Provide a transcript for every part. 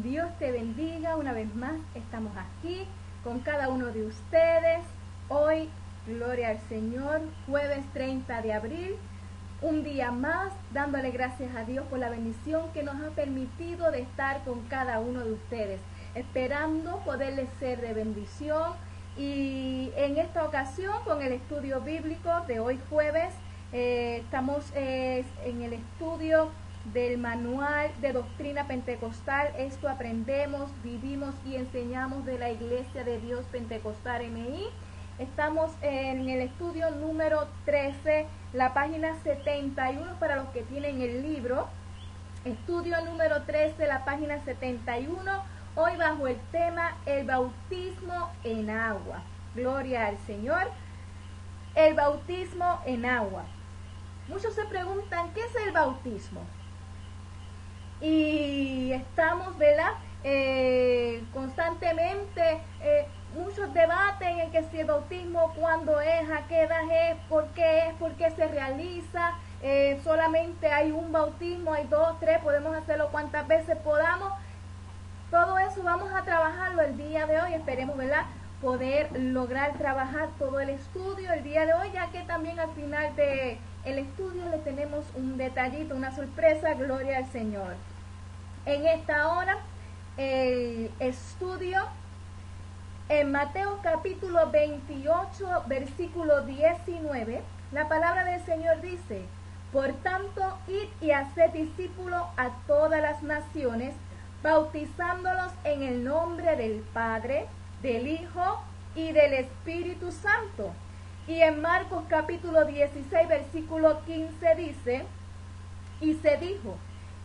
Dios te bendiga. Una vez más estamos aquí con cada uno de ustedes. Hoy, gloria al Señor, jueves 30 de abril, un día más, dándole gracias a Dios por la bendición que nos ha permitido de estar con cada uno de ustedes, esperando poderles ser de bendición. Y en esta ocasión, con el estudio bíblico de hoy jueves, estamos en el estudio del manual de doctrina pentecostal. Esto aprendemos, vivimos y enseñamos de la Iglesia de Dios Pentecostal MI. Estamos en el estudio número 13, la página 71 para los que tienen el libro. Estudio número 13, la página 71, hoy bajo el tema el bautismo en agua. Gloria al Señor. El bautismo en agua. Muchos se preguntan, ¿qué es el bautismo? Y estamos, ¿verdad? Constantemente muchos debaten en que si el bautismo, cuándo es, a qué edad es, por qué se realiza. Solamente hay un bautismo, hay 2, 3, podemos hacerlo cuantas veces podamos. Todo eso vamos a trabajarlo el día de hoy. Esperemos, ¿verdad?, poder lograr trabajar todo el estudio el día de hoy, ya que también al final de el estudio le tenemos un detallito, una sorpresa. Gloria al Señor. En esta hora, el estudio en Mateo capítulo 28, versículo 19, la palabra del Señor dice: por tanto, id y haced discípulos a todas las naciones, bautizándolos en el nombre del Padre, del Hijo y del Espíritu Santo. Y en Marcos capítulo 16, versículo 15 dice: y se dijo: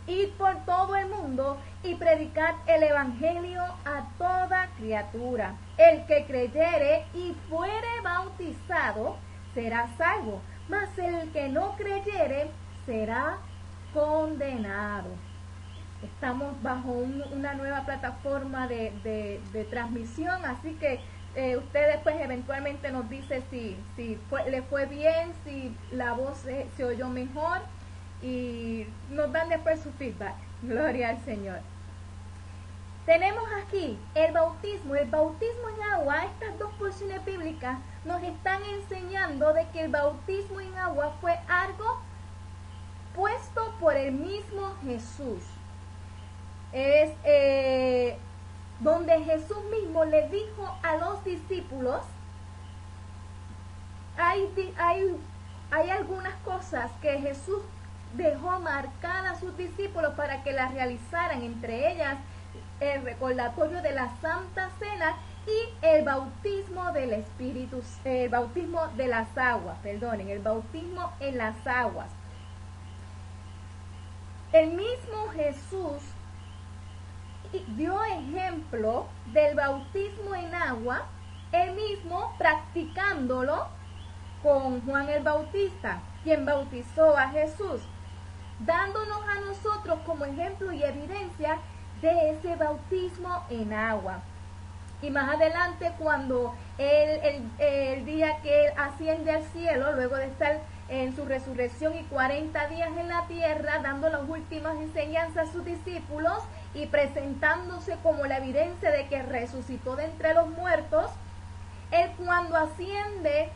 id por todo el mundo y predicad el evangelio a toda criatura. El que creyere y fuere bautizado será salvo, mas el que no creyere será condenado. Estamos bajo una nueva plataforma de transmisión, así que ustedes pues eventualmente nos dicen si le fue bien, si la voz se oyó mejor, y nos dan después su feedback. Gloria al Señor. Tenemos aquí el bautismo en agua. Estas dos porciones bíblicas nos están enseñando de que el bautismo en agua fue algo puesto por el mismo Jesús. Es donde Jesús mismo le dijo a los discípulos, hay algunas cosas que Jesús dejó marcadas a sus discípulos para que las realizaran, entre ellas el recordatorio de la Santa Cena y el bautismo del Espíritu, el bautismo de las aguas, el bautismo en las aguas. El mismo Jesús dio ejemplo del bautismo en agua, él mismo practicándolo con Juan el Bautista, quien bautizó a Jesús, dándonos a nosotros como ejemplo y evidencia de ese bautismo en agua. Y más adelante, cuando el día que él asciende al cielo, luego de estar en su resurrección y 40 días en la tierra, dando las últimas enseñanzas a sus discípulos y presentándose como la evidencia de que resucitó de entre los muertos, él, cuando asciende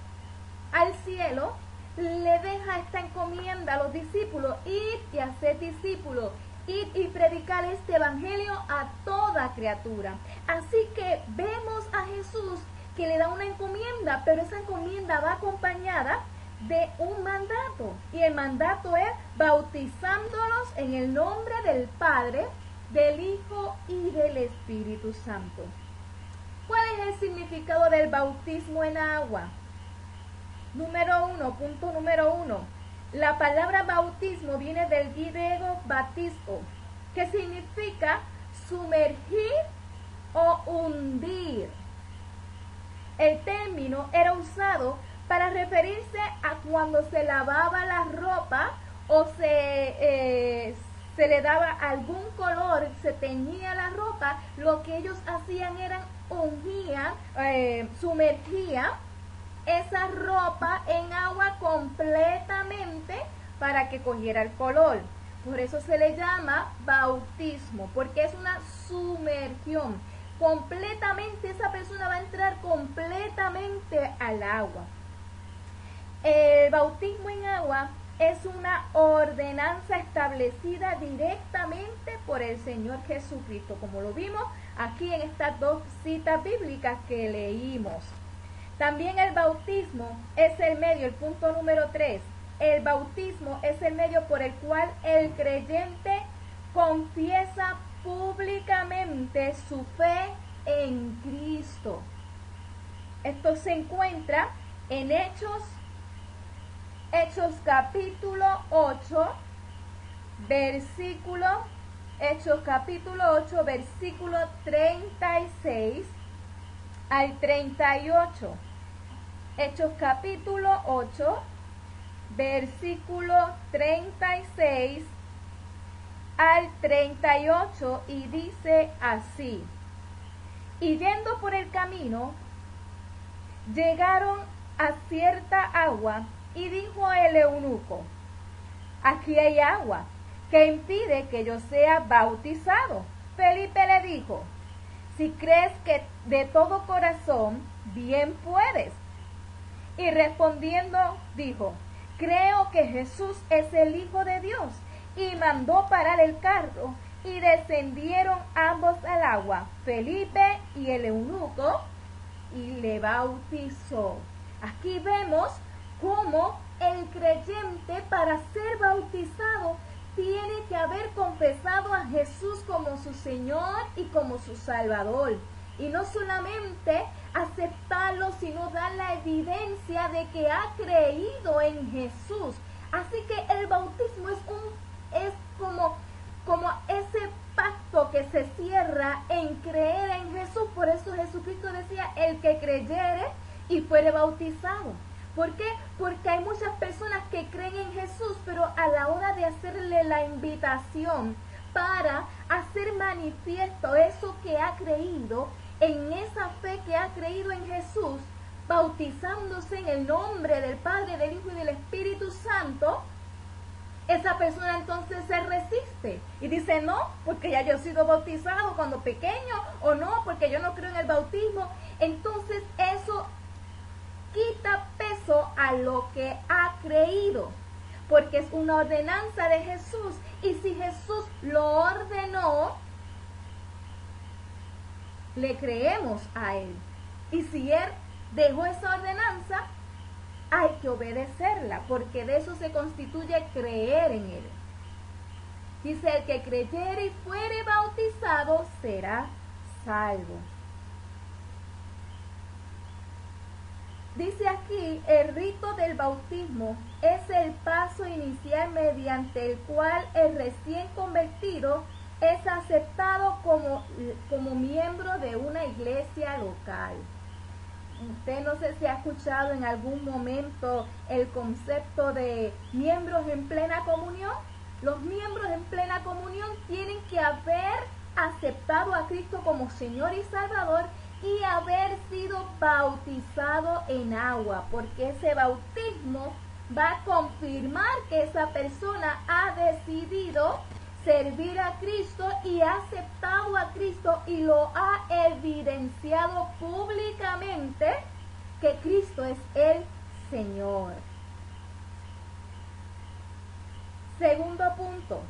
al cielo, le deja esta encomienda a los discípulos: id y haced discípulos, id y predicar este evangelio a toda criatura. Así que vemos a Jesús que le da una encomienda, pero esa encomienda va acompañada de un mandato, y el mandato es bautizándolos en el nombre del Padre, del Hijo y del Espíritu Santo. ¿Cuál es el significado del bautismo en agua? Punto número uno. La palabra bautismo viene del griego baptizo, que significa sumergir o hundir. El término era usado para referirse a cuando se lavaba la ropa o se le daba algún color, se teñía la ropa. Lo que ellos hacían era sumergían esa ropa en agua completamente para que cogiera el color. Por eso se le llama bautismo, porque es una sumergión. Completamente, esa persona va a entrar completamente al agua. El bautismo en agua es una ordenanza establecida directamente por el Señor Jesucristo, como lo vimos aquí en estas dos citas bíblicas que leímos. También el bautismo es el medio, el punto número 3. El bautismo es el medio por el cual el creyente confiesa públicamente su fe en Cristo. Esto se encuentra en Hechos capítulo 8, Hechos capítulo 8, versículo 36 al 38. Hechos capítulo 8, versículo 36 al 38, y dice así: y yendo por el camino, llegaron a cierta agua, y dijo el eunuco: aquí hay agua, que impide que yo sea bautizado. Felipe le dijo: si crees que de todo corazón, bien puedes. Y respondiendo dijo: creo que Jesús es el Hijo de Dios. Y mandó parar el carro, y descendieron ambos al agua, Felipe y el eunuco, y le bautizó. Aquí vemos cómo el creyente, para ser bautizado, tiene que haber confesado a Jesús como su Señor y como su Salvador. Y no solamente aceptarlo, sino dar la evidencia de que ha creído en Jesús. Así que el bautismo es como ese pacto que se cierra en creer en Jesús. Por eso Jesucristo decía: el que creyere y fuere bautizado. ¿Por qué? Porque hay muchas personas que creen en Jesús, pero a la hora de hacerle la invitación para hacer manifiesto eso que ha creído, en esa fe que ha creído en Jesús, bautizándose en el nombre del Padre, del Hijo y del Espíritu Santo, esa persona entonces se resiste y dice: no, porque ya yo he sido bautizado cuando pequeño, o no, porque yo no creo en el bautismo. Entonces eso quita peso a lo que ha creído, porque es una ordenanza de Jesús, y si Jesús lo ordenó, le creemos a Él. Y si Él dejó esa ordenanza, hay que obedecerla, porque de eso se constituye creer en Él. Dice: el que creyere y fuere bautizado será salvo. Dice aquí: el rito del bautismo es el paso inicial mediante el cual el recién convertido es aceptado como miembro de una iglesia local. Usted no sé si ha escuchado en algún momento el concepto de miembros en plena comunión. Los miembros en plena comunión tienen que haber aceptado a Cristo como Señor y Salvador y haber sido bautizado en agua, porque ese bautismo va a confirmar que esa persona ha decidido servir a Cristo y ha aceptado a Cristo y lo ha evidenciado públicamente que Cristo es el Señor. Segundo punto,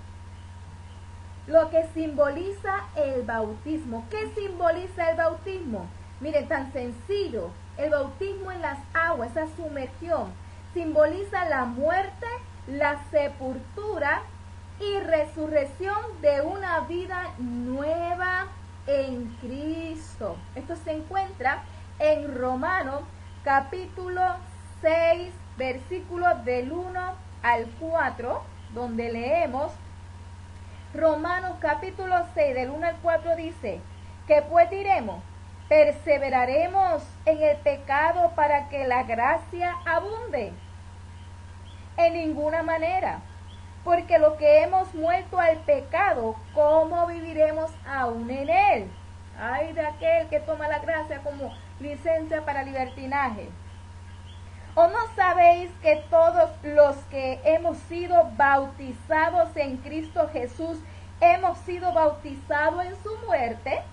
lo que simboliza el bautismo. ¿Qué simboliza el bautismo? Miren, tan sencillo. El bautismo en las aguas, esa sumergión, simboliza la muerte, la sepultura y resurrección de una vida nueva en Cristo. Esto se encuentra en Romanos capítulo 6, versículos del 1 al 4, donde leemos: Romanos capítulo 6, del 1 al 4 dice: ¿qué pues diremos? ¿Perseveraremos en el pecado para que la gracia abunde? En ninguna manera. Porque lo que hemos muerto al pecado, ¿cómo viviremos aún en él? Ay de aquel que toma la gracia como licencia para libertinaje. ¿O no sabéis que todos los que hemos sido bautizados en Cristo Jesús hemos sido bautizados en su muerte?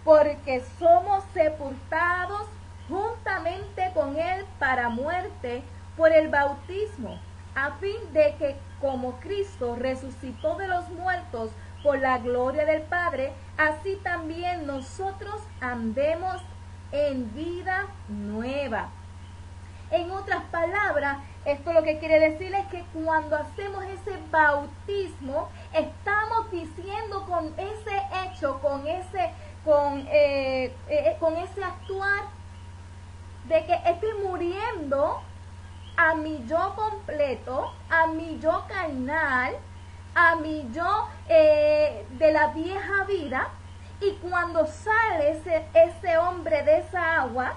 Porque somos sepultados juntamente con Él para muerte por el bautismo, a fin de que como Cristo resucitó de los muertos por la gloria del Padre, así también nosotros andemos en vida nueva. En otras palabras, esto lo que quiere decir es que cuando hacemos ese bautismo, estamos diciendo con ese hecho, con ese actuar, de que estoy muriendo a mi yo completo, a mi yo carnal, a mi yo de la vieja vida, y cuando sale ese hombre de esa agua,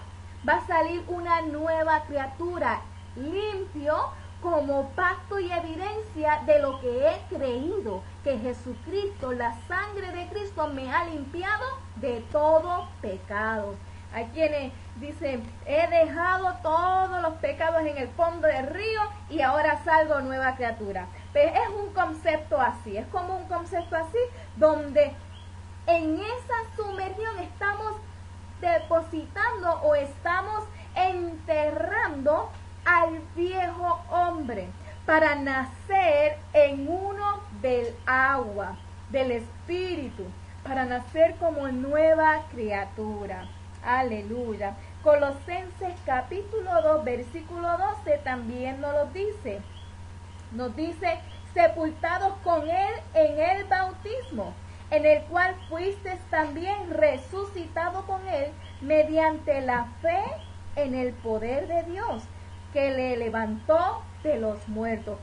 va a salir una nueva criatura, limpio como pacto y evidencia de lo que he creído, que Jesucristo, la sangre de Cristo, me ha limpiado de todo pecado. Hay quienes dicen, he dejado todos los pecados en el fondo del río y ahora salgo nueva criatura. Pero es un concepto así, es como un concepto así, donde en esa sumergión estamos depositando o estamos enterrando al viejo hombre para nacer en uno del agua, del espíritu, para nacer como nueva criatura. Aleluya. Colosenses capítulo 2, versículo 12 también nos lo dice. Nos dice, sepultados con Él en el bautismo, en el cual fuisteis también resucitado con Él mediante la fe en el poder de Dios, que le levantó de los muertos.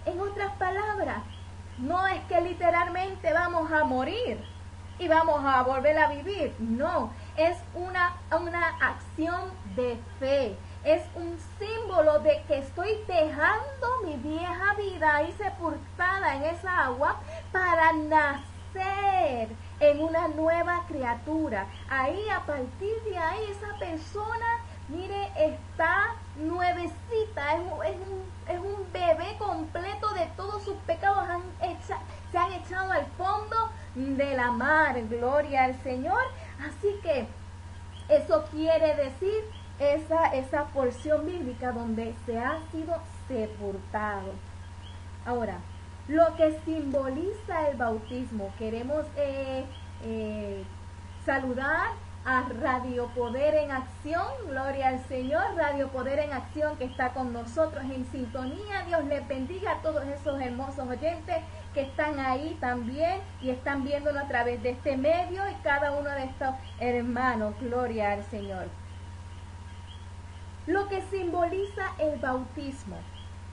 En otras palabras, no es que literalmente vamos a morir y vamos a volver a vivir, no, es una acción de fe, es un símbolo de que estoy dejando mi vieja vida ahí sepultada en esa agua para nacer en una nueva criatura. Ahí, a partir de ahí, esa persona, mire, está nuevecita, es un bebé completo de todos sus pecados, se han echado al fondo de la mar, gloria al Señor. Así que eso quiere decir esa porción bíblica donde se ha sido sepultado. Ahora, lo que simboliza el bautismo, queremos saludar a Radio Poder en Acción, gloria al Señor, Radio Poder en Acción que está con nosotros en sintonía. Dios les bendiga a todos esos hermosos oyentes que están ahí también y están viéndonos a través de este medio, y cada uno de estos hermanos, gloria al Señor. Lo que simboliza el bautismo.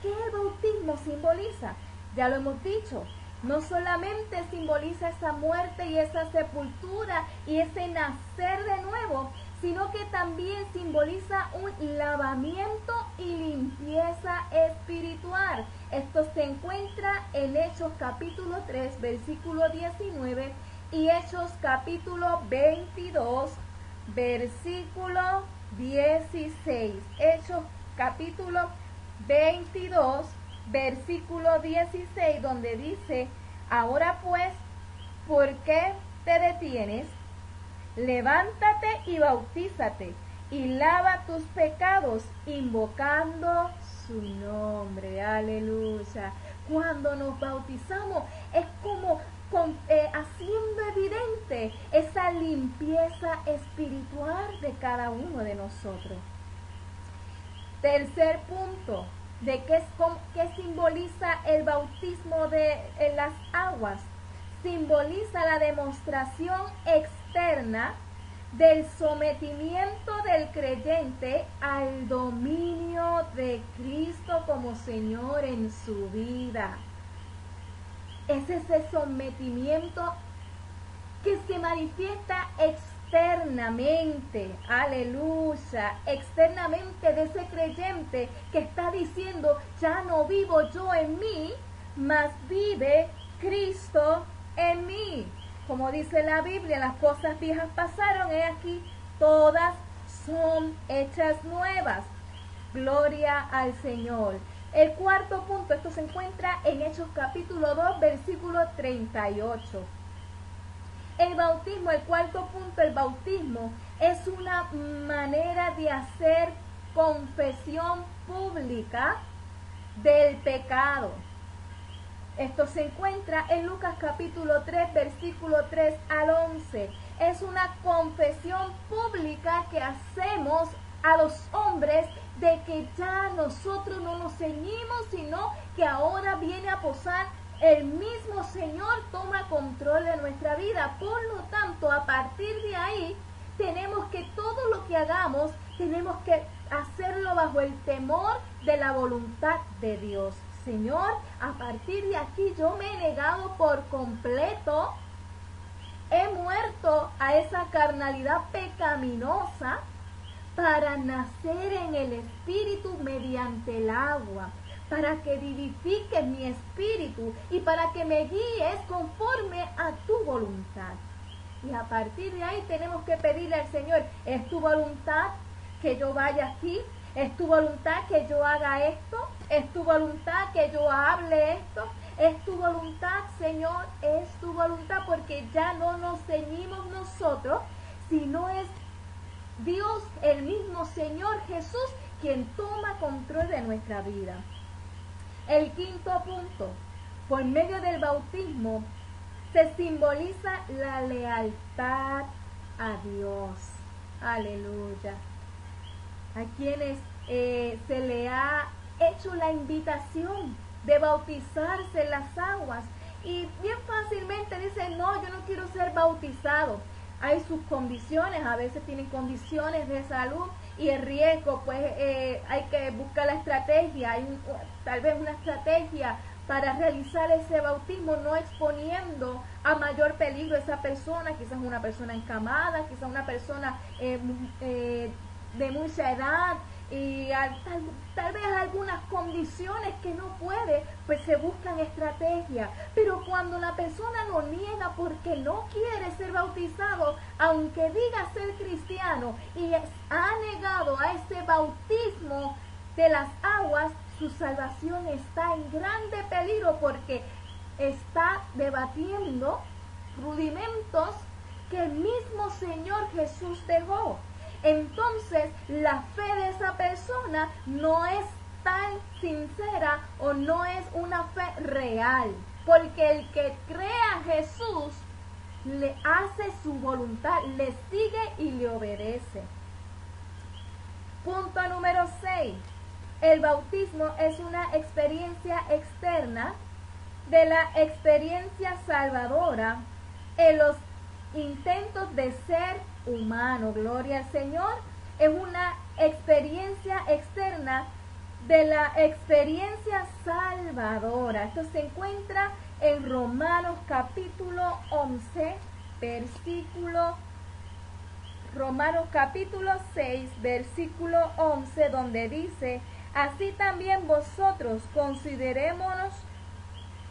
¿Qué el bautismo simboliza? Ya lo hemos dicho, no solamente simboliza esa muerte y esa sepultura y ese nacer de nuevo, sino que también simboliza un lavamiento y limpieza espiritual. Esto se encuentra en Hechos capítulo 3, versículo 19 y Hechos capítulo 22, versículo 16. Hechos capítulo 22, versículo 16, donde dice, ahora pues, ¿por qué te detienes? Levántate y bautízate, y lava tus pecados, invocando su nombre. Aleluya. Cuando nos bautizamos, es como haciendo evidente esa limpieza espiritual de cada uno de nosotros. Tercer punto, de qué simboliza el bautismo en las aguas. Simboliza la demostración externa del sometimiento del creyente al dominio de Cristo como Señor en su vida. Es ese sometimiento que se manifiesta externamente, aleluya, externamente de ese creyente que está diciendo, ya no vivo yo en mí, mas vive Cristo en mí. Como dice la Biblia, las cosas viejas pasaron, he aquí, todas son hechas nuevas. Gloria al Señor. El cuarto punto, esto se encuentra en Hechos capítulo 2, versículo 38. El bautismo, el cuarto punto, el bautismo es una manera de hacer confesión pública del pecado. Esto se encuentra en Lucas capítulo 3, versículo 3 al 11. Es una confesión pública que hacemos a los hombres de que ya nosotros no nos ceñimos, sino que ahora viene a posar el mismo Señor, toma control de nuestra vida. Por lo tanto, a partir de ahí, tenemos que todo lo que hagamos, tenemos que hacerlo bajo el temor de la voluntad de Dios. Señor, a partir de aquí yo me he negado por completo, he muerto a esa carnalidad pecaminosa para nacer en el Espíritu mediante el agua, para que vivifiques mi espíritu y para que me guíes conforme a tu voluntad. Y a partir de ahí tenemos que pedirle al Señor, ¿es tu voluntad que yo vaya aquí? ¿Es tu voluntad que yo haga esto? ¿Es tu voluntad que yo hable esto? ¿Es tu voluntad, Señor? Es tu voluntad, porque ya no nos ceñimos nosotros, sino es Dios, el mismo Señor Jesús, quien toma control de nuestra vida. El quinto punto, por medio del bautismo, se simboliza la lealtad a Dios. Aleluya. A quienes se le ha hecho la invitación de bautizarse en las aguas y bien fácilmente dicen, no, yo no quiero ser bautizado. Hay sus condiciones, a veces tienen condiciones de salud y el riesgo, pues hay que buscar la estrategia, tal vez una estrategia para realizar ese bautismo, no exponiendo a mayor peligro a esa persona, quizás una persona encamada, quizás una persona de mucha edad, y tal vez algunas condiciones que no puede, pues se buscan estrategias. Pero cuando la persona lo niega porque no quiere ser bautizado, aunque diga ser cristiano y ha negado a ese bautismo de las aguas, su salvación está en grande peligro porque está debatiendo rudimentos que el mismo Señor Jesús dejó. Entonces la fe de esa persona no es tan sincera o no es una fe real, porque el que cree a Jesús le hace su voluntad, le sigue y le obedece. Punto número 6. El bautismo es una experiencia externa de la experiencia salvadora en los intentos de ser humano. Gloria al Señor. Es una experiencia externa de la experiencia salvadora. Esto se encuentra en Romanos capítulo 11, Romanos capítulo 6, versículo 11, donde dice, así también vosotros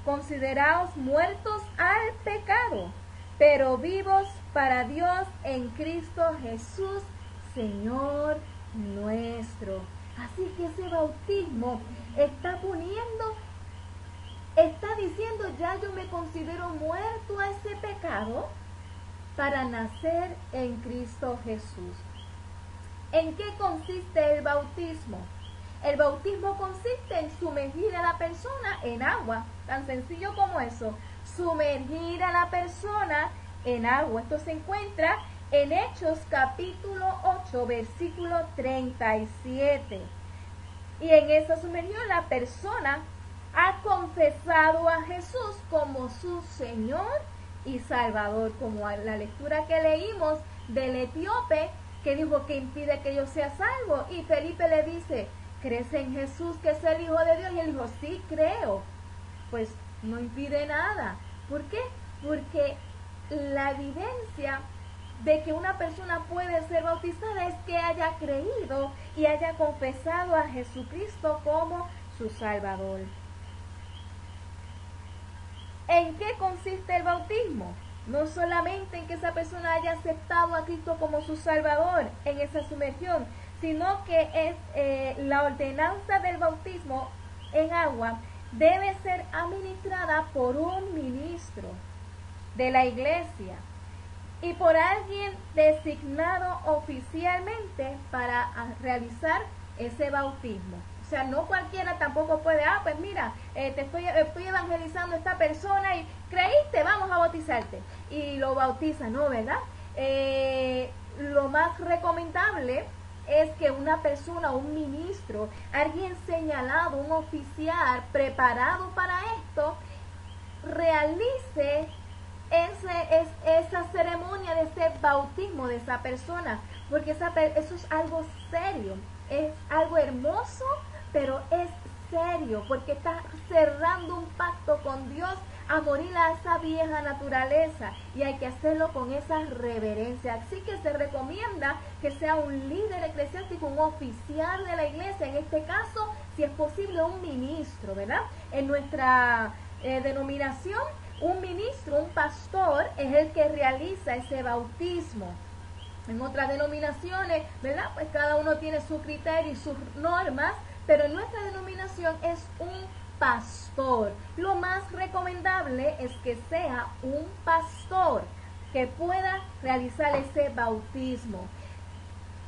consideraos muertos al pecado, pero vivos para Dios en Cristo Jesús, Señor nuestro. Así que ese bautismo está diciendo, ya yo me considero muerto a ese pecado para nacer en Cristo Jesús. ¿En qué consiste el bautismo? El bautismo consiste en sumergir a la persona en agua, tan sencillo como eso. Sumergir a la persona en agua. Esto se encuentra en Hechos capítulo 8, versículo 37. Y en esa sumergión la persona ha confesado a Jesús como su Señor y Salvador, como la lectura que leímos del etíope que dijo que impide que yo sea salvo. Y Felipe le dice, ¿crees en Jesús que es el Hijo de Dios? Y él dijo, sí, creo. Pues no impide nada. ¿Por qué? Porque la evidencia de que una persona puede ser bautizada es que haya creído y haya confesado a Jesucristo como su Salvador. ¿En qué consiste el bautismo? No solamente en que esa persona haya aceptado a Cristo como su Salvador en esa sumergión, sino que es la ordenanza del bautismo en agua debe ser administrada por un ministro de la iglesia y por alguien designado oficialmente para realizar ese bautismo. O sea, no cualquiera tampoco puede, pues mira, estoy evangelizando a esta persona y creíste, vamos a bautizarte. Y lo bautiza, ¿no? ¿Verdad? Lo más recomendable es que una persona, un ministro, alguien señalado, un oficial preparado para esto, realice esa ceremonia de ese bautismo de esa persona, porque eso es algo serio, es algo hermoso, pero es serio, porque está cerrando un pacto con Dios a morir a esa vieja naturaleza, y hay que hacerlo con esa reverencia. Así que se recomienda que sea un líder eclesiástico, un oficial de la iglesia, en este caso, si es posible, un ministro, ¿verdad? En nuestra denominación, un ministro, un pastor, es el que realiza ese bautismo. En otras denominaciones, ¿verdad? Pues cada uno tiene su criterio y sus normas, pero en nuestra denominación es un pastor. Lo más recomendable es que sea un pastor que pueda realizar ese bautismo.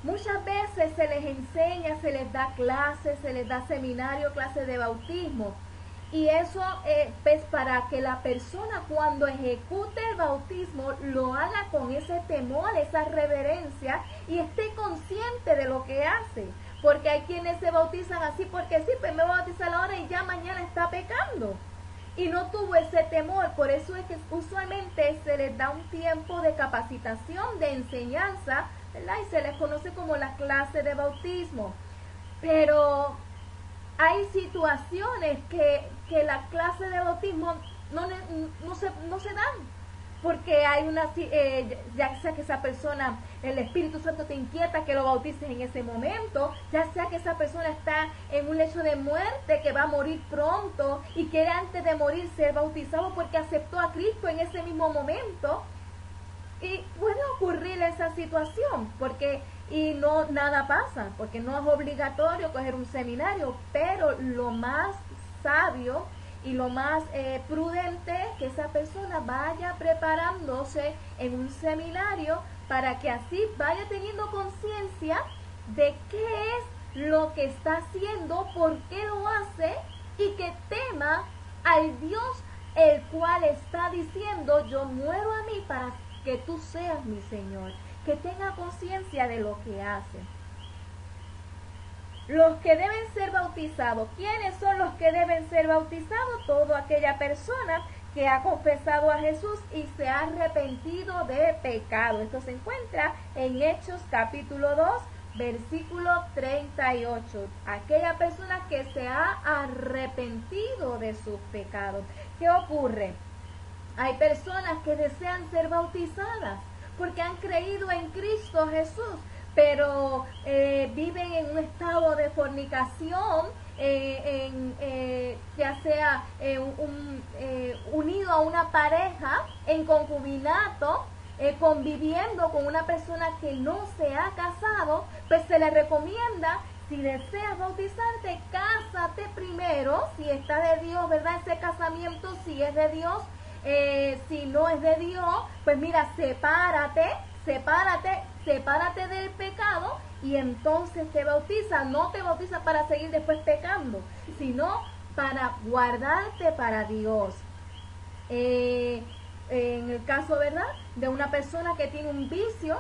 Muchas veces se les enseña, se les da clases, se les da seminario, clases de bautismo. Y eso es para que la persona cuando ejecute el bautismo lo haga con ese temor, esa reverencia y esté consciente de lo que hace. Porque hay quienes se bautizan así porque sí, pues me voy a bautizar ahora y ya mañana está pecando. Y no tuvo ese temor, por eso es que usualmente se les da un tiempo de capacitación, de enseñanza, ¿verdad? Y se les conoce como la clase de bautismo. Pero hay situaciones que la clase de bautismo no se dan, porque hay ya sea que esa persona, el Espíritu Santo te inquieta que lo bautices en ese momento, ya sea que esa persona está en un lecho de muerte, que va a morir pronto y quiere antes de morir ser bautizado porque aceptó a Cristo en ese mismo momento. Y puede ocurrir esa situación, y no nada pasa, porque no es obligatorio coger un seminario, pero lo más sabio y lo más prudente es que esa persona vaya preparándose en un seminario para que así vaya teniendo conciencia de qué es lo que está haciendo, por qué lo hace y que tema al Dios el cual está diciendo: yo muero a mí para que tú seas mi Señor, que tenga conciencia de lo que hace. Los que deben ser bautizados. ¿Quiénes son los que deben ser bautizados? Toda aquella persona que ha confesado a Jesús y se ha arrepentido de pecado. Esto se encuentra en Hechos capítulo 2, versículo 38. Aquella persona que se ha arrepentido de sus pecados. ¿Qué ocurre? Hay personas que desean ser bautizadas porque han creído en Cristo Jesús, pero viven en un estado de fornicación, ya sea unido a una pareja, en concubinato, conviviendo con una persona que no se ha casado. Pues se le recomienda, si deseas bautizarte, cásate primero, si está de Dios, ¿verdad? Ese casamiento, si es de Dios. Si no es de Dios, pues mira, sepárate del pecado y entonces te bautiza. No te bautiza para seguir después pecando, sino para guardarte para Dios. En el caso, ¿verdad?, de una persona que tiene un vicio,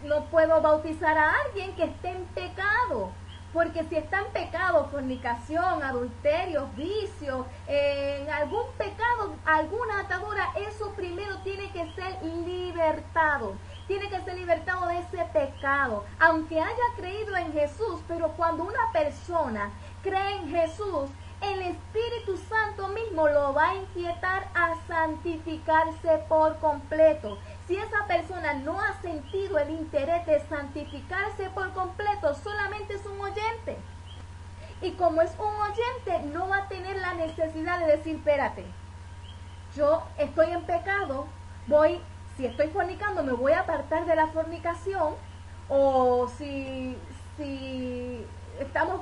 no puedo bautizar a alguien que esté en pecado. Porque si está en pecado, fornicación, adulterio, vicio, en algún pecado, alguna atadura, eso primero tiene que ser libertado. Tiene que ser libertado de ese pecado. Aunque haya creído en Jesús, pero cuando una persona cree en Jesús, el Espíritu Santo mismo lo va a inquietar a santificarse por completo. Si esa persona no ha sentido el interés de santificarse por completo, solamente es un oyente. Y como es un oyente, no va a tener la necesidad de decir: espérate, yo estoy en pecado, si estoy fornicando, me voy a apartar de la fornicación, o si si estamos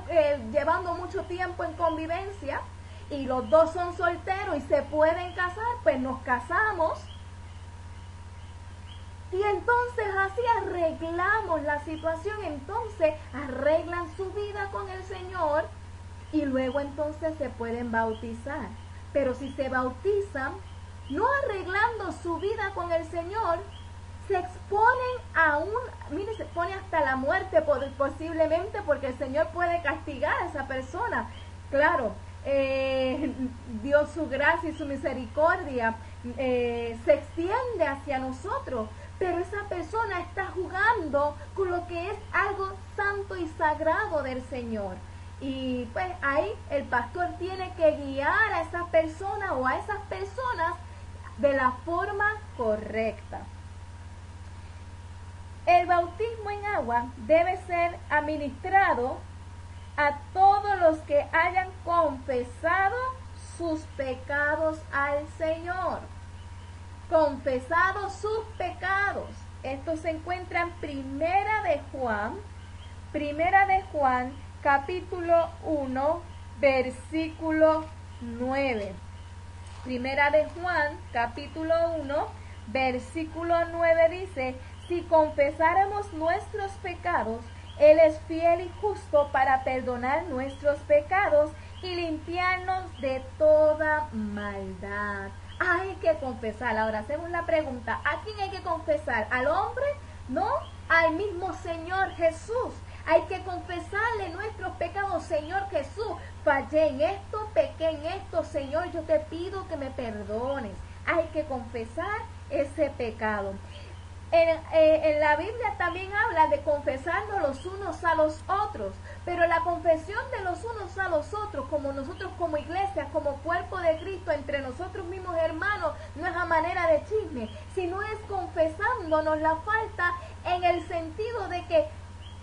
llevando mucho tiempo en convivencia y los dos son solteros y se pueden casar, pues nos casamos. Y entonces así arreglamos la situación, entonces arreglan su vida con el Señor y luego entonces se pueden bautizar. Pero si se bautizan, no arreglando su vida con el Señor, se exponen mire, se expone hasta la muerte posiblemente, porque el Señor puede castigar a esa persona. Claro, Dios, su gracia y su misericordia se extiende hacia nosotros, pero esa persona está jugando con lo que es algo santo y sagrado del Señor. Y pues ahí el pastor tiene que guiar a esa persona o a esas personas de la forma correcta. El bautismo en agua debe ser administrado a todos los que hayan confesado sus pecados al Señor. Confesado sus pecados. Esto se encuentra en Primera de Juan, capítulo 1, versículo 9. Primera de Juan, capítulo 1, versículo 9 dice: si confesáramos nuestros pecados, Él es fiel y justo para perdonar nuestros pecados y limpiarnos de toda maldad. Hay que confesar. Ahora hacemos la pregunta: ¿a quién hay que confesar? ¿Al hombre? No, al mismo Señor Jesús. Hay que confesarle nuestros pecados. Señor Jesús, fallé en esto, pequé en esto, Señor, yo te pido que me perdones. Hay que confesar ese pecado. En la Biblia también habla de confesarnos los unos a los otros, pero la confesión de los unos a los otros, como nosotros como iglesia, como cuerpo de Cristo, entre nosotros mismos hermanos, no es a manera de chisme, sino es confesándonos la falta en el sentido de que,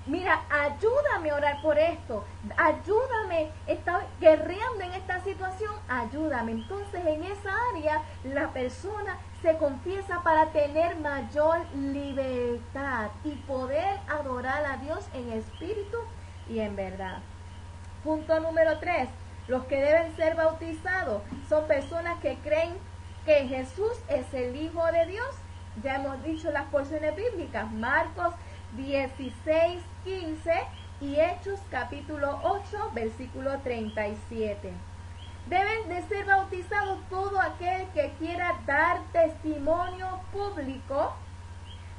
mira, ayúdame a orar por esto, ayúdame, estoy guerreando en esta situación, ayúdame. Entonces en esa área la persona se confiesa para tener mayor libertad y poder adorar a Dios en espíritu y en verdad. Punto número 3. Los que deben ser bautizados son personas que creen que Jesús es el Hijo de Dios. Ya hemos dicho las porciones bíblicas, Marcos 16, 15 y Hechos capítulo 8, versículo 37. Deben de ser bautizados todo aquel que quiera dar testimonio público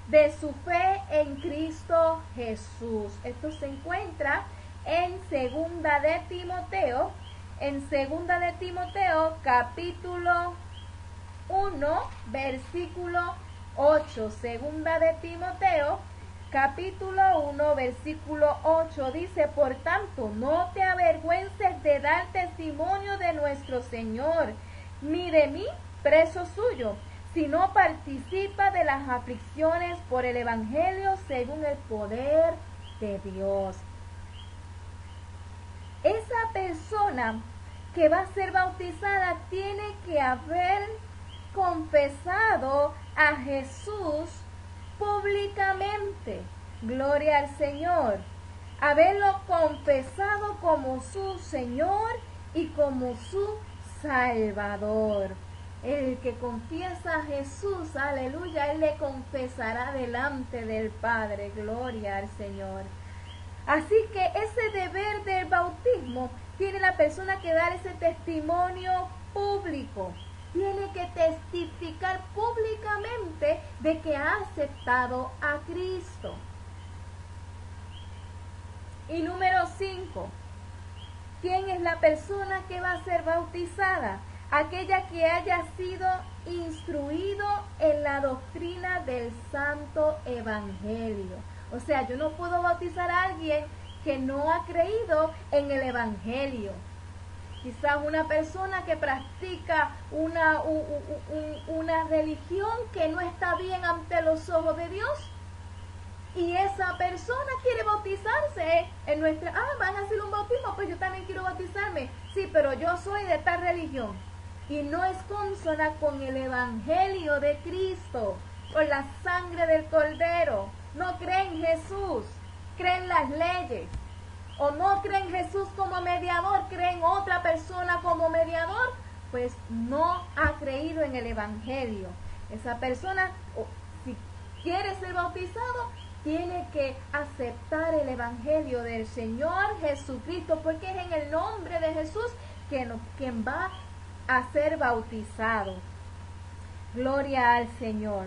de su fe en Cristo Jesús. Esto se encuentra en Segunda de Timoteo, capítulo 1, versículo 8. Segunda de Timoteo, capítulo 1, versículo 8 dice: por tanto, no te avergüences de dar testimonio de nuestro Señor, ni de mí, preso suyo, sino participa de las aflicciones por el Evangelio según el poder de Dios. Esa persona que va a ser bautizada tiene que haber confesado a Jesús públicamente, gloria al Señor, haberlo confesado como su Señor y como su Salvador. El que confiesa a Jesús, aleluya, Él le confesará delante del Padre, gloria al Señor. Así que ese deber del bautismo tiene la persona que dar ese testimonio público. Tiene que testificar públicamente de que ha aceptado a Cristo. Y número 5. ¿Quién es la persona que va a ser bautizada? Aquella que haya sido instruido en la doctrina del Santo Evangelio. O sea, yo no puedo bautizar a alguien que no ha creído en el Evangelio. Quizás una persona que practica una religión que no está bien ante los ojos de Dios. Y esa persona quiere bautizarse en nuestra... van a hacer un bautismo, pues yo también quiero bautizarme. Sí, pero yo soy de tal religión. Y no es consona con el Evangelio de Cristo, con la sangre del Cordero. No cree en Jesús. creen las leyes, o no creen Jesús como mediador, creen otra persona como mediador, pues no ha creído en el Evangelio. Esa persona, si quiere ser bautizado, tiene que aceptar el Evangelio del Señor Jesucristo, porque es en el nombre de Jesús quien va a ser bautizado. Gloria al Señor.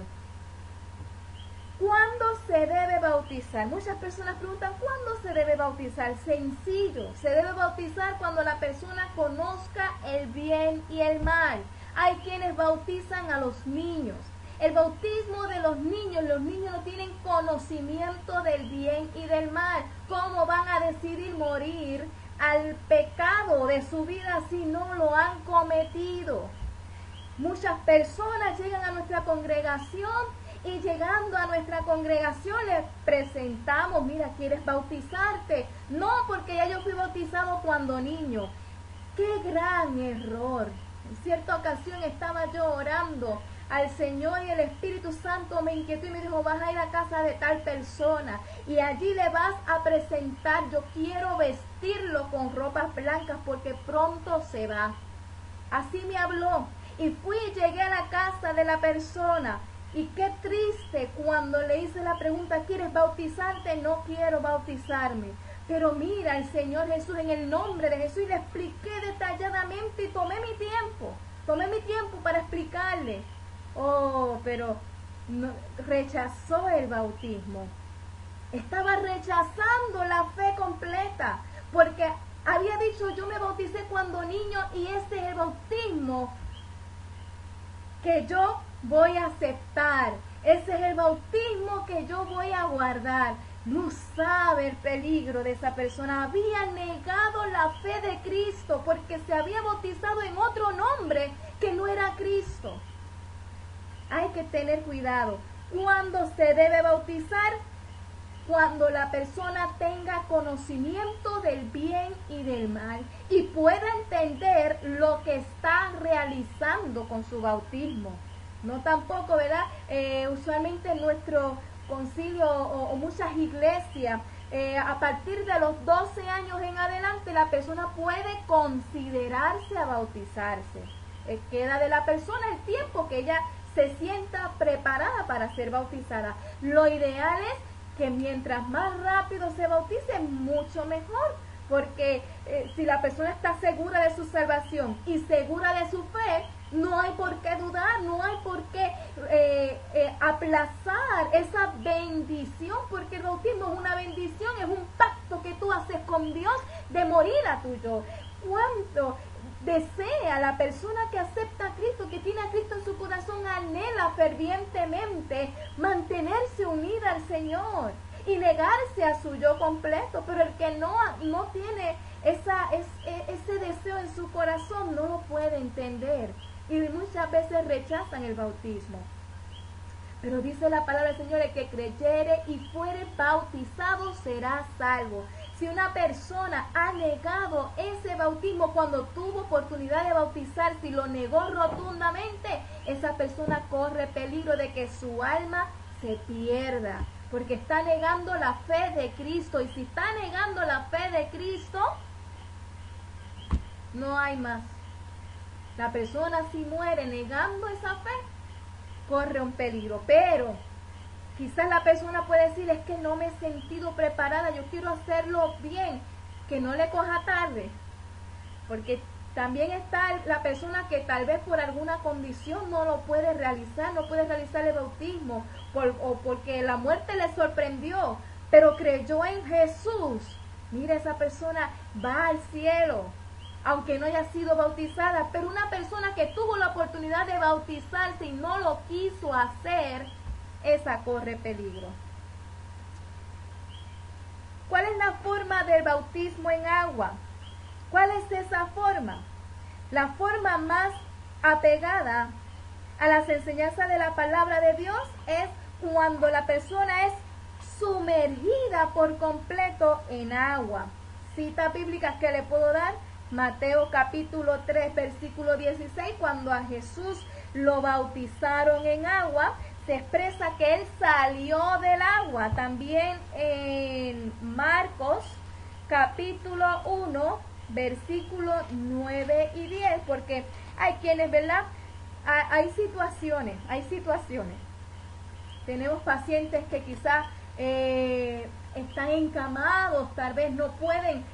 ¿Cuándo se debe bautizar? Muchas personas preguntan, ¿cuándo se debe bautizar? Sencillo, se debe bautizar cuando la persona conozca el bien y el mal. Hay quienes bautizan a los niños. El bautismo de los niños no tienen conocimiento del bien y del mal. ¿Cómo van a decidir morir al pecado de su vida si no lo han cometido? Muchas personas llegan a nuestra congregación y llegando a nuestra congregación les presentamos, mira, ¿quieres bautizarte? No, porque ya yo fui bautizado cuando niño. ¡Qué gran error! En cierta ocasión estaba yo orando al Señor y el Espíritu Santo me inquietó y me dijo, vas a ir a casa de tal persona y allí le vas a presentar, yo quiero vestirlo con ropas blancas porque pronto se va. Así me habló y fui y llegué a la casa de la persona. Y qué triste cuando le hice la pregunta, ¿quieres bautizarte? No quiero bautizarme. Pero mira, el Señor Jesús, en el nombre de Jesús, y le expliqué detalladamente y tomé mi tiempo para explicarle. Oh, pero no, rechazó el bautismo. Estaba rechazando la fe completa, porque había dicho, yo me bauticé cuando niño y ese es el bautismo que yo voy a aceptar. Ese es el bautismo que yo voy a guardar. No sabe el peligro de esa persona. Había negado la fe de Cristo porque se había bautizado en otro nombre que no era Cristo. Hay que tener cuidado. ¿Cuándo se debe bautizar? Cuando la persona tenga conocimiento del bien y del mal y pueda entender lo que está realizando con su bautismo. No tampoco, ¿verdad? Usualmente en nuestro concilio o muchas iglesias, a partir de los 12 años en adelante, la persona puede considerarse a bautizarse. Queda de la persona el tiempo que ella se sienta preparada para ser bautizada. Lo ideal es que mientras más rápido se bautice, mucho mejor, porque si la persona está segura de su salvación y segura de su fe, no hay por qué dudar, no hay por qué aplazar esa bendición, porque el bautismo es una bendición, es un pacto que tú haces con Dios de morir a tu yo. ¿Cuánto desea la persona que acepta a Cristo, que tiene a Cristo en su corazón, anhela fervientemente mantenerse unida al Señor y negarse a su yo completo? Pero el que no tiene ese deseo en su corazón no lo puede entender y muchas veces rechazan el bautismo. Pero dice la palabra del Señor, el que creyere y fuere bautizado será salvo. Si una persona ha negado ese bautismo cuando tuvo oportunidad de bautizarse y lo negó rotundamente, esa persona corre peligro de que su alma se pierda, porque está negando la fe de Cristo. Y si está negando la fe de Cristo, no hay más. La persona, si muere negando esa fe, corre un peligro. Pero quizás la persona puede decir, es que no me he sentido preparada, yo quiero hacerlo bien, que no le coja tarde. Porque también está la persona que tal vez por alguna condición no lo puede realizar, no puede realizar el bautismo, o porque la muerte le sorprendió, pero creyó en Jesús. Mira, esa persona va al cielo, aunque no haya sido bautizada. Pero una persona que tuvo la oportunidad de bautizarse y no lo quiso hacer, esa corre peligro. ¿Cuál es la forma del bautismo en agua? ¿Cuál es esa forma? La forma más apegada a las enseñanzas de la palabra de Dios es cuando la persona es sumergida por completo en agua. Citas bíblicas que le puedo dar: Mateo capítulo 3, versículo 16, cuando a Jesús lo bautizaron en agua, se expresa que él salió del agua. También en Marcos capítulo 1, versículos 9 y 10, porque hay quienes, ¿verdad? Hay situaciones. Tenemos pacientes que quizás están encamados, tal vez no pueden,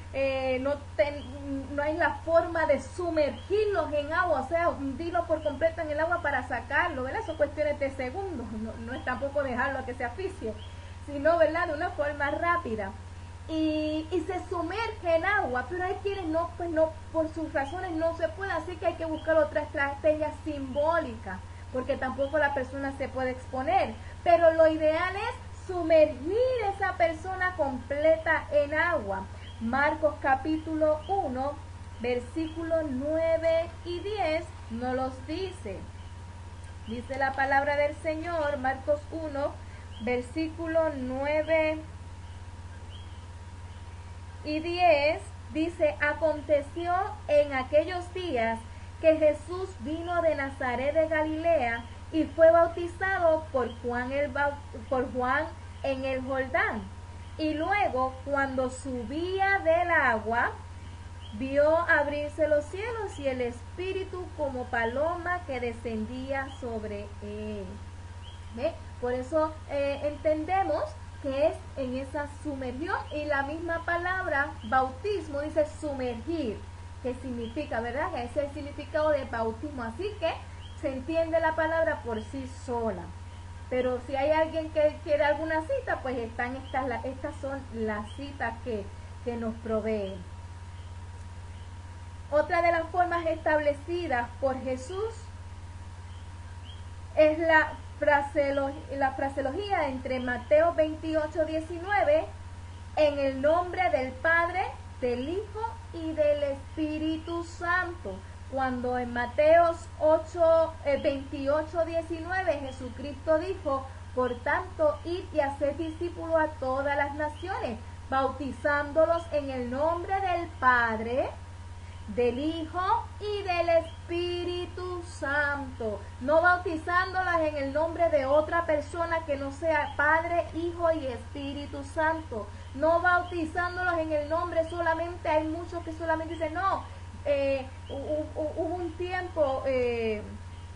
no hay la forma de sumergirlos en agua, o sea, hundirlos por completo en el agua para sacarlo, ¿verdad? Son cuestiones de segundos, no es tampoco dejarlo a que se asfixie, sino, ¿verdad?, de una forma rápida. Y se sumerge en agua, pero hay quienes no, pues no, por sus razones no se puede, así que hay que buscar otra estrategia simbólica, porque tampoco la persona se puede exponer, pero lo ideal es sumergir esa persona completa en agua. Marcos capítulo 1, versículos 9 y 10 nos los dice. Dice la palabra del Señor, Marcos 1, versículo 9 y 10, dice: aconteció en aquellos días que Jesús vino de Nazaret de Galilea y fue bautizado por Juan en el Jordán. Y luego, cuando subía del agua, vio abrirse los cielos y el Espíritu como paloma que descendía sobre él. ¿Ve? Por eso entendemos que es en esa sumergión, y la misma palabra bautismo dice sumergir, que significa, ¿verdad?, que ese es el significado de bautismo, así que se entiende la palabra por sí sola. Pero si hay alguien que quiere alguna cita, pues estas son las citas que nos proveen. Otra de las formas establecidas por Jesús es la fraseología entre Mateo 28, 19, en el nombre del Padre, del Hijo y del Espíritu Santo. Cuando en Mateo 28, 19 Jesucristo dijo: por tanto, id y haced discípulos a todas las naciones, bautizándolos en el nombre del Padre, del Hijo y del Espíritu Santo. No bautizándolas en el nombre de otra persona que no sea Padre, Hijo y Espíritu Santo. No bautizándolos en el nombre solamente. Hay muchos que solamente dicen, no, hubo un tiempo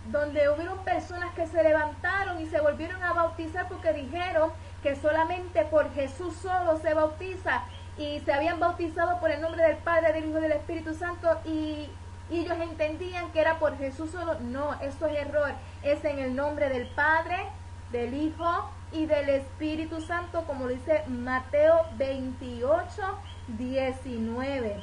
donde hubieron personas que se levantaron y se volvieron a bautizar porque dijeron que solamente por Jesús solo se bautiza, y se habían bautizado por el nombre del Padre, del Hijo y del Espíritu Santo, y ellos entendían que era por Jesús solo. No, eso es error. Es en el nombre del Padre, del Hijo y del Espíritu Santo, como dice Mateo 28, 19.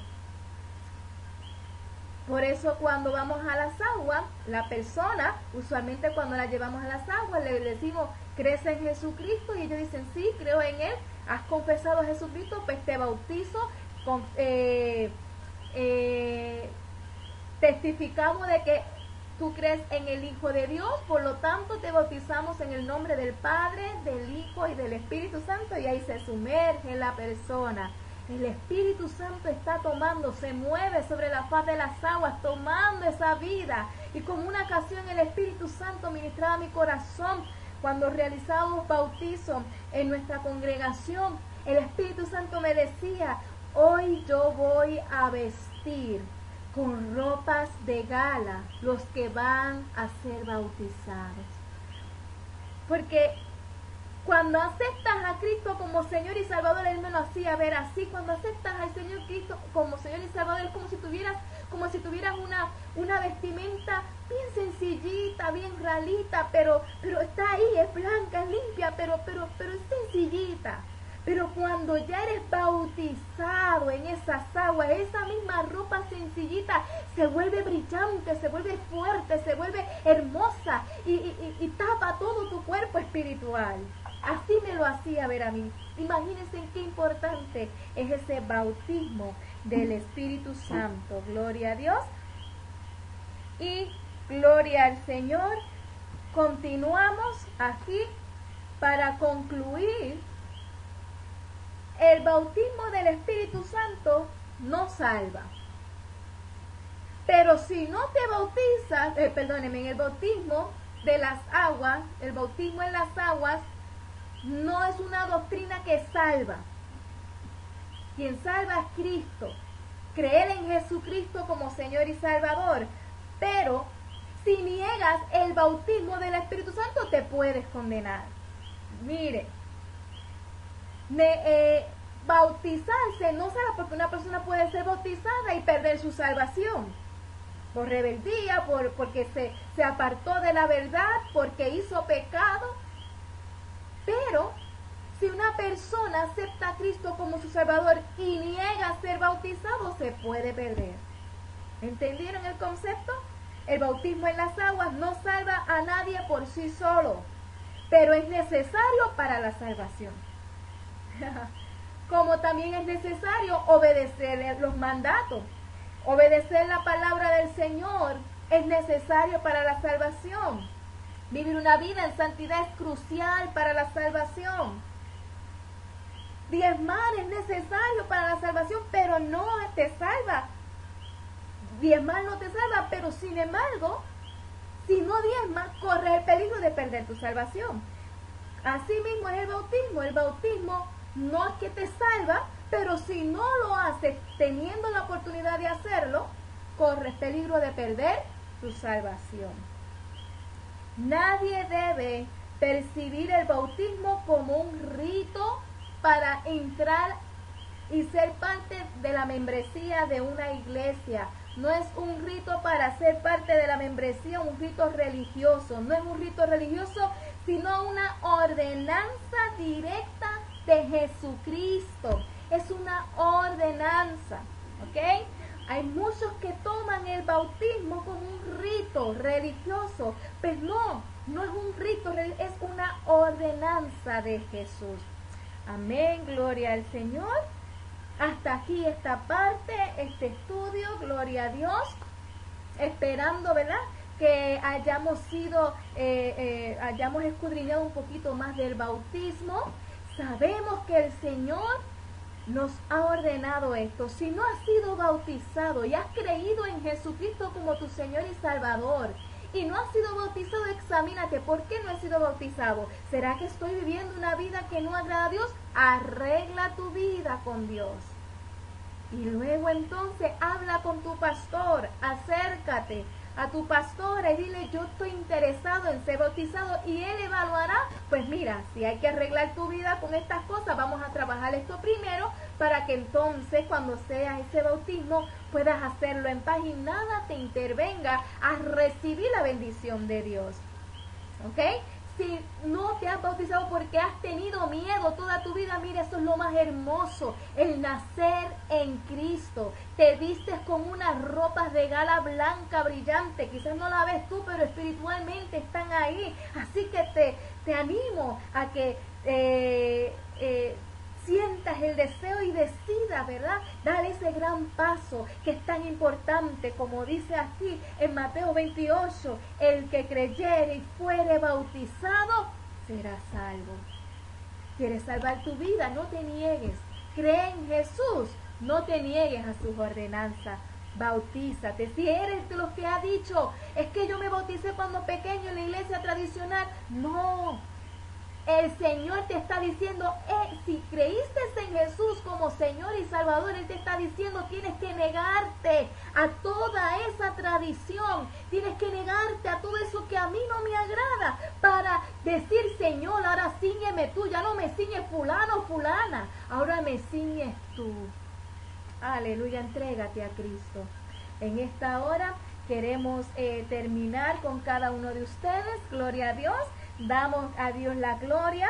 Por eso cuando vamos a las aguas, la persona, usualmente cuando la llevamos a las aguas, le decimos: ¿crees en Jesucristo? Y ellos dicen: sí, creo en Él. ¿Has confesado a Jesucristo? Pues te bautizo. Testificamos de que tú crees en el Hijo de Dios, por lo tanto te bautizamos en el nombre del Padre, del Hijo y del Espíritu Santo, y ahí se sumerge la persona. El Espíritu Santo está tomando, se mueve sobre la faz de las aguas, tomando esa vida. Y como una ocasión el Espíritu Santo ministraba mi corazón cuando realizábamos bautizo en nuestra congregación. El Espíritu Santo me decía: hoy yo voy a vestir con ropas de gala los que van a ser bautizados. Porque cuando aceptas a Cristo como Señor y Salvador, Él me lo hacía ver así. Cuando aceptas al Señor Cristo como Señor y Salvador, es como si tuvieras una vestimenta bien sencillita, bien ralita, pero está ahí, es blanca, es limpia, pero es sencillita. Pero cuando ya eres bautizado en esas aguas, esa misma ropa sencillita se vuelve brillante, se vuelve fuerte, se vuelve hermosa y tapa todo tu cuerpo espiritual. Así me lo hacía ver a mí. Imagínense qué importante es ese bautismo del Espíritu Santo. Gloria a Dios y gloria al Señor. Continuamos aquí para concluir. El bautismo del Espíritu Santo no salva. Pero si no te bautizas, en el bautismo de las aguas, el bautismo en las aguas, no es una doctrina que salva. Quien salva es Cristo. Creer en Jesucristo como Señor y Salvador. Pero si niegas el bautismo del Espíritu Santo, te puedes condenar. Mire, bautizarse no será porque una persona puede ser bautizada y perder su salvación. Por rebeldía, porque se apartó de la verdad, porque hizo pecado. Pero si una persona acepta a Cristo como su Salvador y niega ser bautizado, se puede perder. ¿Entendieron el concepto? El bautismo en las aguas no salva a nadie por sí solo, pero es necesario para la salvación. Como también es necesario obedecer los mandatos. Obedecer la palabra del Señor es necesario para la salvación. Vivir una vida en santidad es crucial para la salvación. Diezmar es necesario para la salvación, pero no te salva. Diezmar no te salva, pero sin embargo, si no diezmas, corres el peligro de perder tu salvación. Así mismo es el bautismo. El bautismo no es que te salva, pero si no lo haces teniendo la oportunidad de hacerlo, corres peligro de perder tu salvación. Nadie debe percibir el bautismo como un rito para entrar y ser parte de la membresía de una iglesia. No es un rito para ser parte de la membresía, un rito religioso. No es un rito religioso, sino una ordenanza directa de Jesucristo. Es una ordenanza, ¿ok? Hay muchos que toman el bautismo como un rito religioso, pero no es un rito, es una ordenanza de Jesús. Amén, gloria al Señor. Hasta aquí esta parte, este estudio, gloria a Dios. Esperando, ¿verdad?, que hayamos hayamos escudriñado un poquito más del bautismo. Sabemos que el Señor nos ha ordenado esto. Si no has sido bautizado y has creído en Jesucristo como tu Señor y Salvador, y no has sido bautizado, examínate. ¿Por qué no he sido bautizado? ¿Será que estoy viviendo una vida que no agrada a Dios? Arregla tu vida con Dios. Y luego entonces habla con tu pastor, acércate a tu pastora y dile: yo estoy interesado en ser bautizado, y él evaluará. Pues mira, si hay que arreglar tu vida con estas cosas, vamos a trabajar esto primero, para que entonces cuando sea ese bautismo puedas hacerlo en paz y nada te intervenga a recibir la bendición de Dios. ¿Ok? Si no te has bautizado porque has tenido miedo toda tu vida, mira, eso es lo más hermoso, el nacer en Cristo. Te vistes con unas ropas de gala blanca brillante, quizás no la ves tú, pero espiritualmente están ahí. Así que te animo a que sientas el deseo y decidas, ¿verdad?, dar ese gran paso que es tan importante, como dice aquí en Mateo 28, el que creyere y fuere bautizado será salvo. ¿Quieres salvar tu vida? No te niegues. Cree en Jesús, no te niegues a sus ordenanzas. Bautízate. Si eres de los que ha dicho: es que yo me bauticé cuando pequeño en la iglesia tradicional, no. El Señor te está diciendo, si creíste en Jesús como Señor y Salvador, Él te está diciendo: tienes que negarte a toda esa tradición, tienes que negarte a todo eso que a mí no me agrada, para decir: Señor, ahora cíñeme tú, ya no me ciñes fulano o fulana, ahora me ciñes tú. Aleluya, entrégate a Cristo. En esta hora queremos terminar con cada uno de ustedes, gloria a Dios. Damos a Dios la gloria.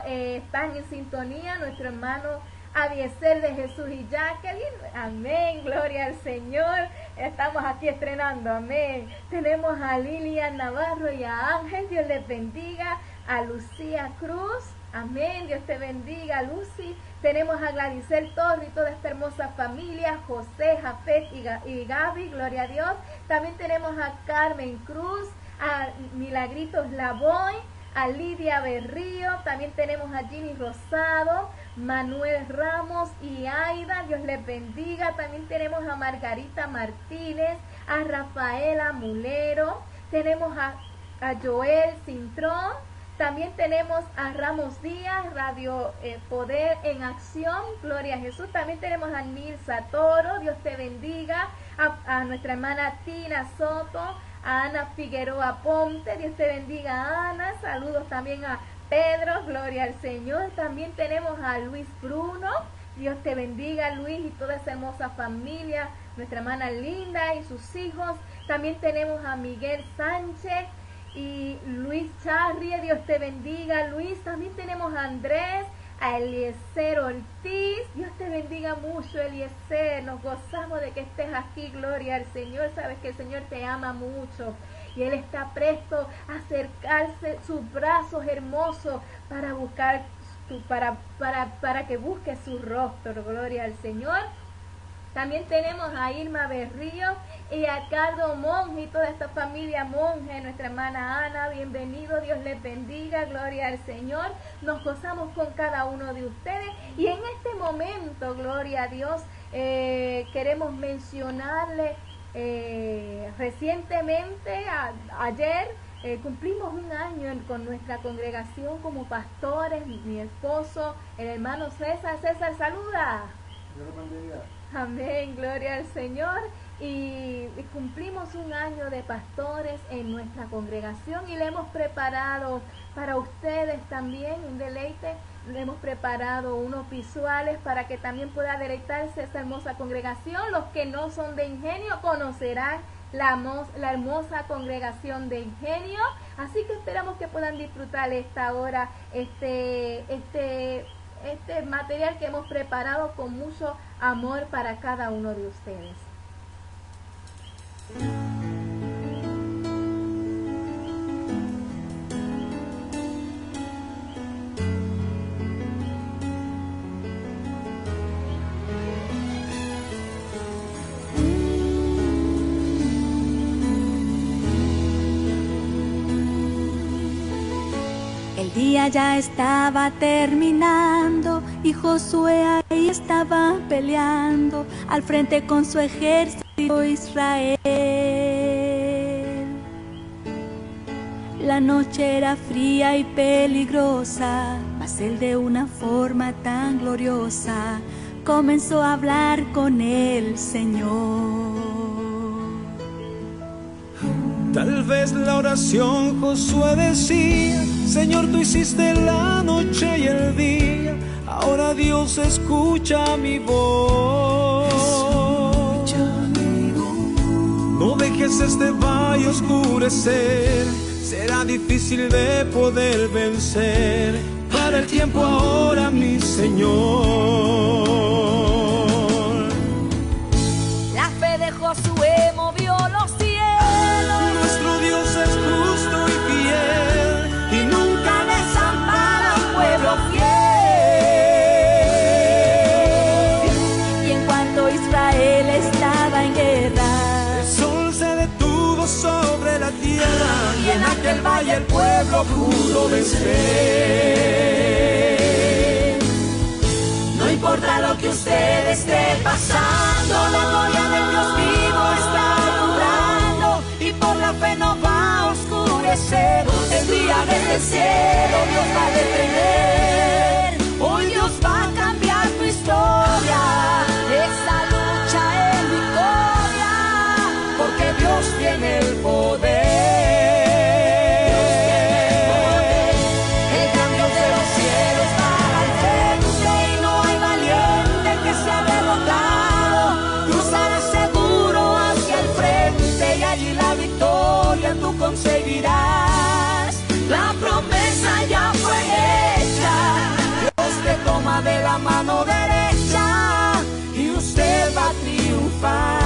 Están en sintonía nuestro hermano Abiezer de Jesús y Jacqueline. Amén, gloria al Señor. Estamos aquí estrenando, amén. Tenemos a Lilian Navarro y a Ángel, Dios les bendiga. A Lucía Cruz, amén, Dios te bendiga, Lucy. Tenemos a Gladysel Torre y toda esta hermosa familia, José, Jafet y Gaby, gloria a Dios. También tenemos a Carmen Cruz, a Milagritos Lavoy, a Lidia Berrío, también tenemos a Ginny Rosado, Manuel Ramos y Aida, Dios les bendiga. También tenemos a Margarita Martínez, a Rafaela Mulero, tenemos a Joel Cintrón, también tenemos a Ramos Díaz, Radio Poder en Acción, gloria a Jesús. También tenemos a Nilsa Toro, Dios te bendiga, a nuestra hermana Tina Soto, a Ana Figueroa Ponte, Dios te bendiga Ana, saludos también a Pedro, gloria al Señor. También tenemos a Luis Bruno, Dios te bendiga Luis y toda esa hermosa familia, nuestra hermana Linda y sus hijos. También tenemos a Miguel Sánchez y Luis Charrie, Dios te bendiga Luis. También tenemos a Andrés, a Eliezer Ortiz, Dios te bendiga mucho Eliezer, nos gozamos de que estés aquí, gloria al Señor. Sabes que el Señor te ama mucho y Él está presto a acercarse sus brazos hermosos para buscar para que busque su rostro, gloria al Señor. También tenemos a Irma Berrío y a Carlos Monge y toda esta familia Monge, nuestra hermana Ana, bienvenido, Dios les bendiga, gloria al Señor. Nos gozamos con cada uno de ustedes y en este momento, gloria a Dios, queremos mencionarle recientemente, ayer, cumplimos un año con nuestra congregación como pastores, mi esposo, el hermano César. César, saluda. Dios los bendiga. Amén, gloria al Señor. Y cumplimos un año de pastores en nuestra congregación y le hemos preparado para ustedes también un deleite. Le hemos preparado unos visuales para que también pueda deleitarse esta hermosa congregación. Los que no son de Ingenio conocerán la hermosa congregación de Ingenio. Así que esperamos que puedan disfrutar esta hora, este material que hemos preparado con mucho amor para cada uno de ustedes. El día ya estaba terminando y Josué ahí estaba peleando al frente con su ejército Israel. La noche era fría y peligrosa, mas él de una forma tan gloriosa comenzó a hablar con el Señor. Tal vez la oración Josué decía: Señor, tú hiciste la noche y el día, ahora Dios escucha mi voz. No dejes este valle oscurecer, será difícil de poder vencer. Para el tiempo ahora, mi Señor. La fe de Josué movió los cielos. Nuestro Dios es justo y fiel y nunca desampara a un pueblo fiel. Y en cuanto Israel estaba en guerra, El sol se detuvo sobre la tierra y en aquel valle el pueblo pudo vencer. no importa lo que usted esté pasando, la gloria del Dios vivo está alumbrando y por la fe no va a oscurecer. El día desde el cielo Dios va a detener. Hoy Dios va a cambiar tu historia. Esa lucha es victoria, porque Dios tiene el poder. El gran Dios de los cielos va al frente y no hay valiente que sea derrotado. Cruzarás seguro hacia el frente y allí la victoria tú conseguirás. La promesa ya fue hecha, Dios te toma de la mano derecha y usted va a triunfar.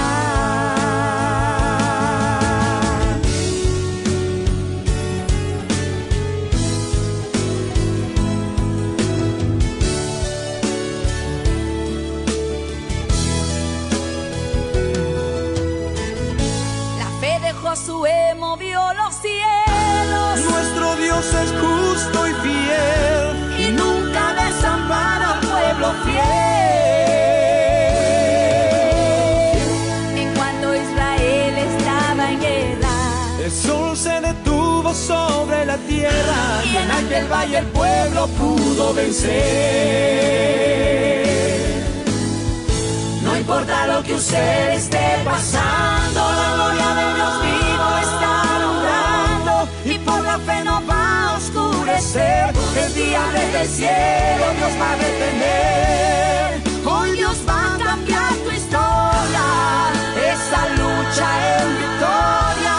La fe de Josué movió los cielos. Nuestro Dios es justo y fiel Y nunca desampara al pueblo fiel. detuvo sobre la tierra y en aquel valle el pueblo pudo vencer. No importa lo que usted esté pasando, la gloria de Dios vivo está alumbrando y por la fe no va a oscurecer. El día desde el cielo Dios va a detener. Hoy Dios va a cambiar tu historia. Esa lucha es victoria,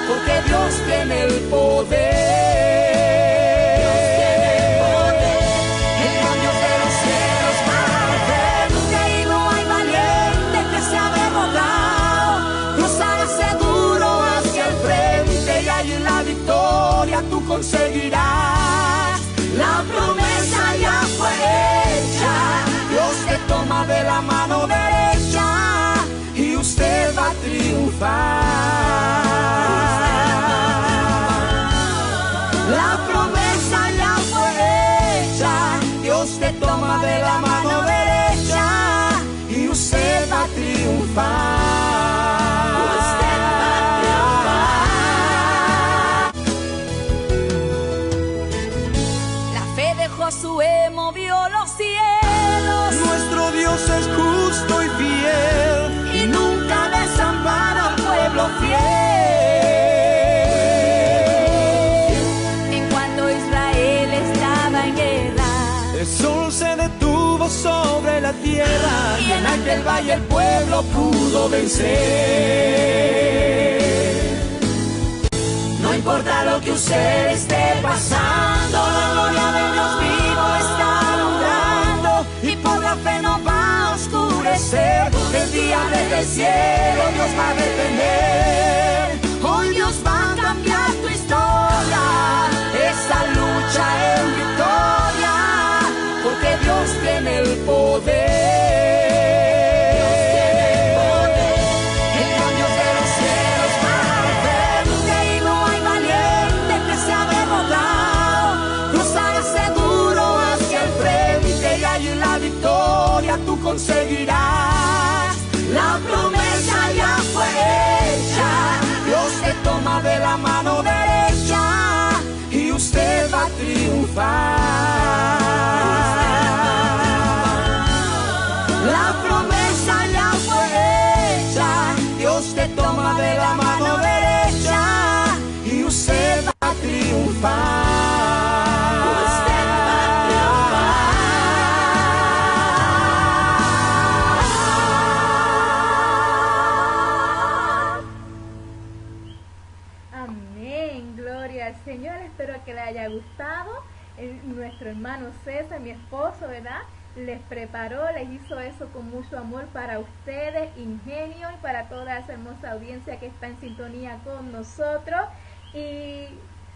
porque Dios tiene el poder. El gran Dios de los cielos va a hacer que ahí no hay valiente que se ha derrotado. Cruzará seguro hacia el frente y allí la victoria tú conseguirás. La promesa ya fue hecha. Dios te toma de la mano derecha y usted va a triunfar. La promesa ya fue hecha. Dios te toma de la mano derecha y usted va a triunfar. Usted va a triunfar. La fe de Josué movió los cielos. Nuestro Dios es justo y fiel y nunca desampara al pueblo fiel. En cuando Israel estaba en guerra, el sol se detuvo sobre la tierra y en aquel valle el pueblo pudo vencer. No importa lo que usted esté pasando, la gloria de Dios vivo está alumbrando y por la fe no va a oscurecer. El día desde el cielo Dios va a detener. Hoy Dios va a cambiar tu historia. Esa lucha es victoria, porque Dios tiene el poder. El gran Dios de los cielos va a hacer que ahí no hay valiente que se ha derrotado. Cruzará seguro hacia el frente y allí la victoria tú conseguirás. La promesa ya fue hecha. Dios te toma de la mano derecha y usted va a triunfar. La promesa ya fue hecha. Dios te toma de la mano derecha y usted va a triunfar. Usted va a triunfar. Amén, gloria al Señor. Espero que le haya gustado. Nuestro hermano César, mi esposo, ¿verdad? Les preparó, les hizo eso con mucho amor para ustedes, ingenio, y para toda esa hermosa audiencia que está en sintonía con nosotros. Y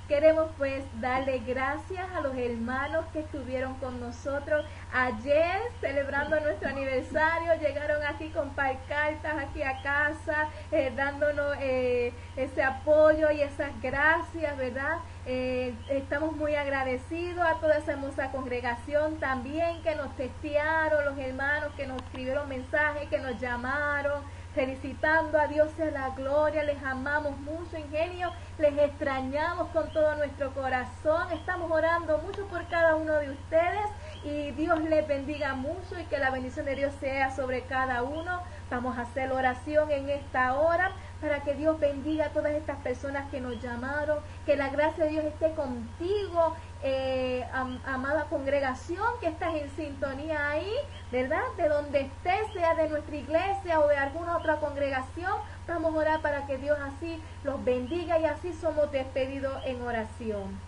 queremos pues darle gracias a los hermanos que estuvieron con nosotros ayer celebrando nuestro aniversario. Llegaron aquí con pancartas aquí a casa, dándonos ese apoyo y esas gracias, ¿verdad? Estamos muy agradecidos a toda esa hermosa congregación también que nos testearon, los hermanos que nos escribieron mensajes, que nos llamaron, felicitando a Dios sea la gloria. Les amamos mucho, ingenio, les extrañamos con todo nuestro corazón. Estamos orando mucho por cada uno de ustedes y Dios les bendiga mucho y que la bendición de Dios sea sobre cada uno. Vamos a hacer oración en esta hora para que Dios bendiga a todas estas personas que nos llamaron, que la gracia de Dios esté contigo, amada congregación, que estás en sintonía ahí, ¿verdad? De donde estés, sea de nuestra iglesia o de alguna otra congregación, vamos a orar para que Dios así los bendiga y así somos despedidos en oración.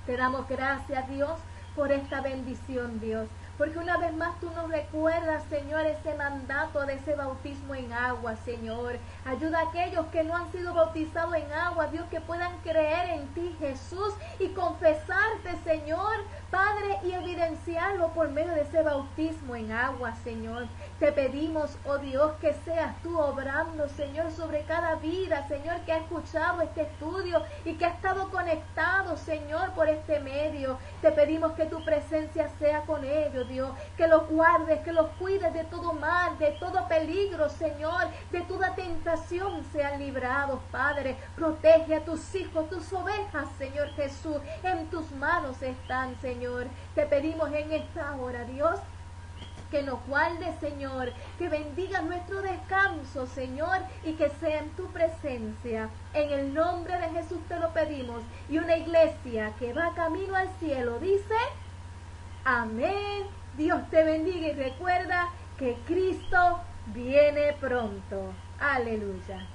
Te damos gracias, Dios, por esta bendición, Dios. Porque una vez más tú nos recuerdas, Señor, ese mandato de ese bautismo en agua, Señor. Ayuda a aquellos que no han sido bautizados en agua, Dios, que puedan creer en ti, Jesús, y confesarte, Señor, Padre, y evidenciar salvo por medio de ese bautismo en agua, Señor. Te pedimos, oh Dios, que seas tú obrando, Señor, sobre cada vida, Señor, que ha escuchado este estudio y que ha estado conectado, Señor, por este medio. Te pedimos que tu presencia sea con ellos, Dios, que los guardes, que los cuides de todo mal, de todo peligro, Señor, de toda tentación sean librados, Padre. Protege a tus hijos, tus ovejas, Señor Jesús, en tus manos están, Señor. Te pedimos en esta hora, Dios, que nos guarde, Señor, que bendiga nuestro descanso, Señor, y que sea en tu presencia. En el nombre de Jesús te lo pedimos. Y una iglesia que va camino al cielo dice, amén. Dios te bendiga y recuerda que Cristo viene pronto. Aleluya.